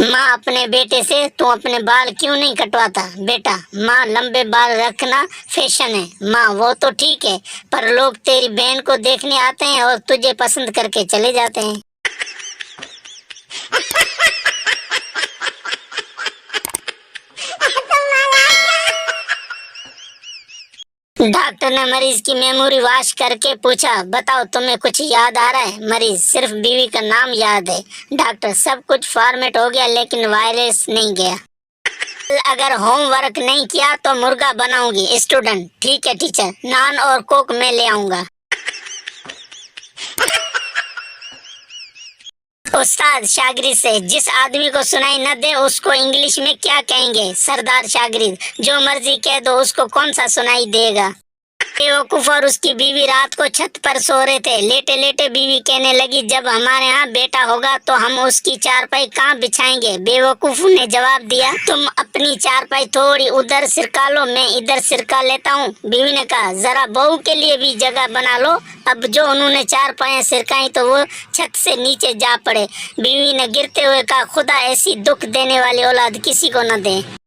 माँ अपने बेटे से तू अपने बाल क्यों नहीं कटवाता? बेटा, माँ लंबे बाल रखना फैशन है। माँ वो तो ठीक है, पर लोग तेरी बहन को देखने आते हैं और तुझे पसंद करके चले जाते हैं। डॉक्टर ने मरीज की मेमोरी वॉश करके पूछा, बताओ तुम्हें कुछ याद आ रहा है? मरीज, सिर्फ बीवी का नाम याद है। डॉक्टर, सब कुछ फॉर्मेट हो गया लेकिन वायरस नहीं गया। अगर होमवर्क नहीं किया तो मुर्गा बनाऊंगी। स्टूडेंट, ठीक है टीचर, नान और कोक मैं ले आऊंगा। उस्ताद शागिर्द से, जिस आदमी को सुनाई न दे उसको इंग्लिश में क्या कहेंगे? सरदार शागिर्द, जो मर्जी कह दो, उसको कौन सा सुनाई देगा? बेवकूफ और उसकी बीवी रात को छत पर सो रहे थे। लेटे लेटे बीवी कहने लगी, जब हमारे यहाँ बेटा होगा तो हम उसकी चारपाई कहाँ बिछाएंगे? बेवकूफ ने जवाब दिया, तुम अपनी चारपाई थोड़ी उधर सिरका लो, मैं इधर सिरका लेता हूँ। बीवी ने कहा, जरा बहू के लिए भी जगह बना लो। अब जो उन्होंने चारपाई सिरकाई तो वो छत से नीचे जा पड़े। बीवी ने गिरते हुए कहा, खुदा ऐसी दुख देने वाली औलाद किसी को न दे।